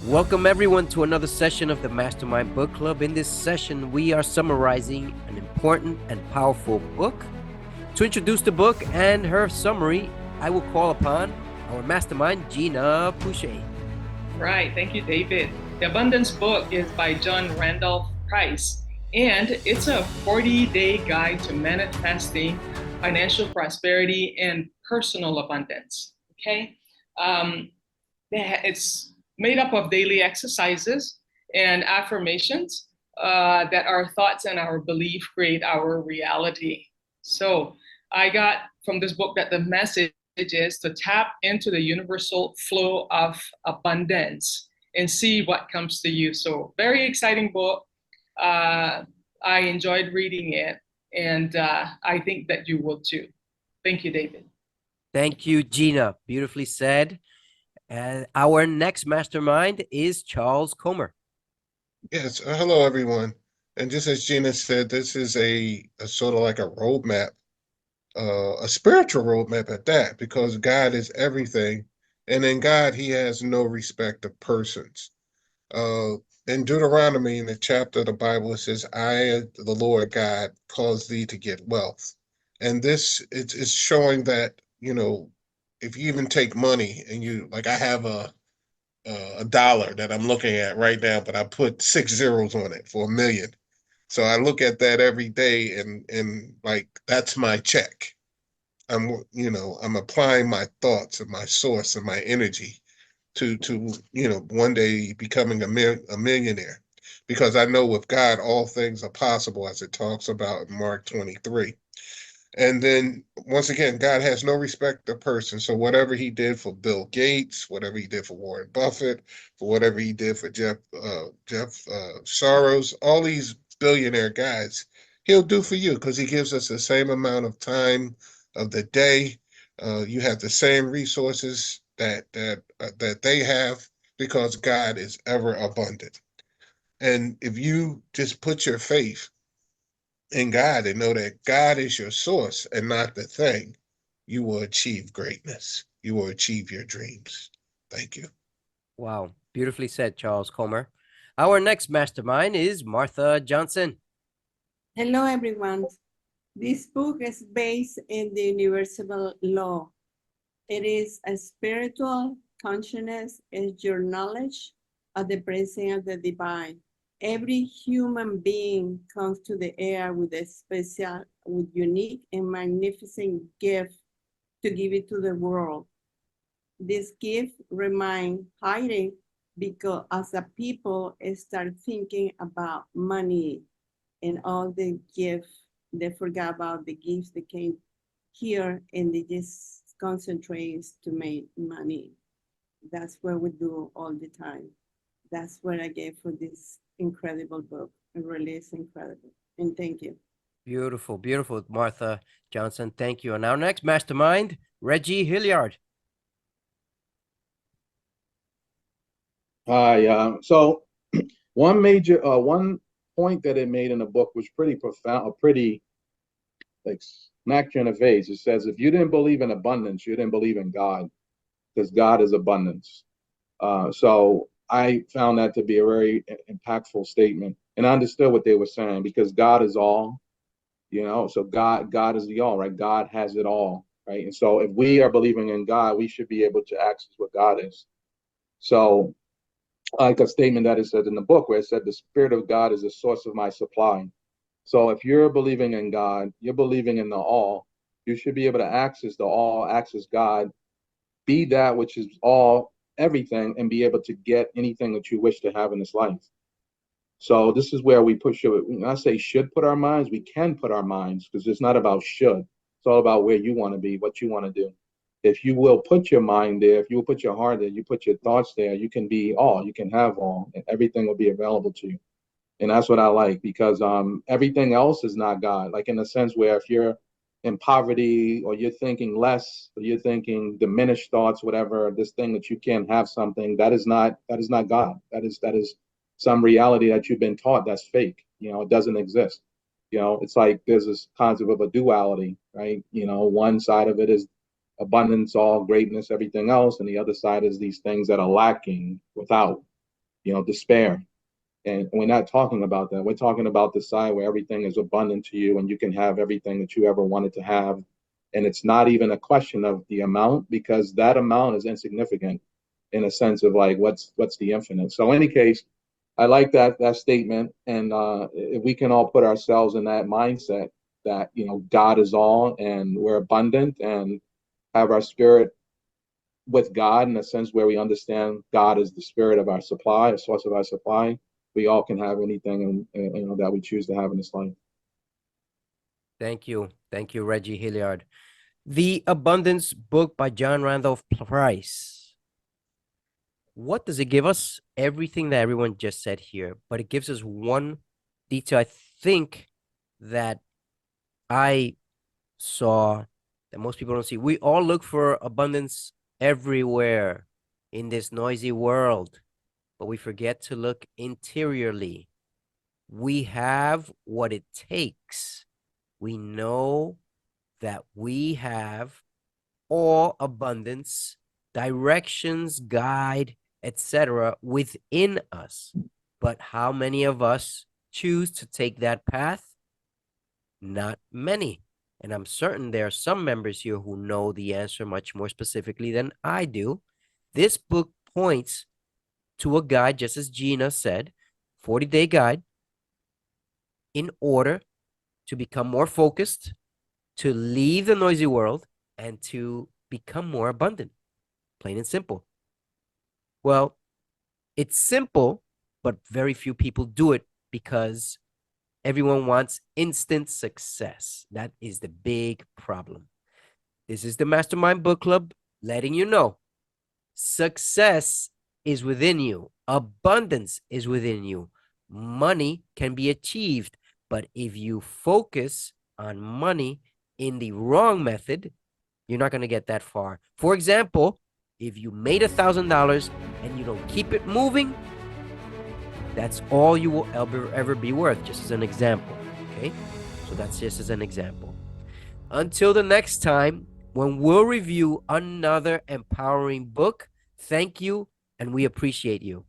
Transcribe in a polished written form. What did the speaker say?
Welcome everyone to another session of the Mastermind Book Club. In this session, we are summarizing an important and powerful book. To introduce the book and her summary, I will call upon our mastermind, Gina Pouchet. Right, thank you, David. The Abundance book is by John Randolph Price, and it's a 40-day guide to manifesting financial prosperity and personal abundance. Okay, it's made up of daily exercises and affirmations that our thoughts and our belief create our reality. So I got from this book that the message is to tap into the universal flow of abundance and see what comes to you. So very exciting book. I enjoyed reading it, and I think that you will too. Thank you, David. Thank you, Gina. Beautifully said. And our next mastermind is Charles Comer. Yes, hello everyone. And just as Gina said, this is a sort of like a roadmap, a spiritual roadmap at that, because God is everything, and in God He has no respect of persons. Uh, in Deuteronomy, in the chapter of the Bible, it says, "I, the Lord God, cause thee to get wealth," and this it's showing that if you even take money and you like, I have a dollar that I'm looking at right now, but I put 6 zeros on it for 1 million. So I look at that every day, and like that's my check. I'm applying my thoughts and my source and my energy to one day becoming a millionaire, because I know with God all things are possible, as it talks about in Mark 23. And then once again, God has no respect of person. So whatever he did for Bill Gates, whatever he did for Warren Buffett, for whatever he did for Jeff Soros, all these billionaire guys, he'll do for you, because he gives us the same amount of time of the day. You have the same resources that they have, because God is ever abundant. And if you just put your faith in God and know that God is your source and not the thing, you will achieve greatness. You will achieve your dreams. Thank you. Wow, beautifully said, Charles Comer. Our next mastermind is Martha Johnson. Hello, everyone. This book is based in the universal law. It is a spiritual consciousness, is your knowledge of the presence of the divine. Every human being comes to the air with a special, with unique and magnificent gift to give it to the world. This gift remains hidden because as a people start thinking about money and all the gifts, they forgot about the gifts that came here, and they just concentrate to make money. That's what we do all the time. That's what I get for this incredible book. It really is incredible. And thank you. Beautiful, beautiful, Martha Johnson. Thank you. And our next mastermind, Reggie Hilliard. Hi. So one point that it made in the book was pretty profound, pretty like smacked you in the face. It says, if you didn't believe in abundance, you didn't believe in God, because God is abundance. So I found that to be a very impactful statement, and I understood what they were saying, because God is all, so God is the all, right? God has it all, right? And so if we are believing in God, we should be able to access what God is. So like a statement that it said in the book, where it said, the Spirit of God is the source of my supply. So if you're believing in God, you're believing in the all, you should be able to access the all, access God, be that which is all, everything, and be able to get anything that you wish to have in this life. So this is where we push it. When I say should put our minds, we can put our minds, because it's not about should. It's all about where you want to be, what you want to do. If you will put your mind there, if you will put your heart there, you put your thoughts there, you can be all, you can have all, and everything will be available to you. And that's what I like, because everything else is not God. Like, in a sense where if you're in poverty, or you're thinking less, or you're thinking diminished thoughts, whatever, this thing that you can't have something, that is not God. That is some reality that you've been taught that's fake. It doesn't exist. It's like there's this concept of a duality, right? One side of it is abundance, all greatness, everything else, and the other side is these things that are lacking without. despair. And we're not talking about that. We're talking about the side where everything is abundant to you and you can have everything that you ever wanted to have. And it's not even a question of the amount, because that amount is insignificant in a sense of like, what's the infinite. So in any case, I like that statement. And if we can all put ourselves in that mindset that, God is all and we're abundant, and have our spirit with God in a sense where we understand God is the spirit of our supply, a source of our supply, we all can have anything that we choose to have in this life. Thank you, Reggie Hilliard. The Abundance book by John Randolph Price. What does it give us? Everything that everyone just said here, but it gives us one detail I think that I saw that most people don't see. We all look for abundance everywhere in this noisy world, but we forget to look interiorly. We have what it takes. We know that we have all abundance, directions, guide, etc. within us. But how many of us choose to take that path? Not many. And I'm certain there are some members here who know the answer much more specifically than I do. This book points to a guide, just as Gina said, 40-day guide, in order to become more focused, to leave the noisy world, and to become more abundant. Plain and simple. Well, it's simple, but very few people do it because everyone wants instant success. That is the big problem. This is the Mastermind Book Club letting you know success is within you. Abundance is within you. Money can be achieved, but if you focus on money in the wrong method, you're not going to get that far. For example, if you made $1,000 and you don't keep it moving, that's all you will ever be worth, just as an example. Okay? So that's just as an example. Until the next time, when we'll review another empowering book, thank you, and we appreciate you.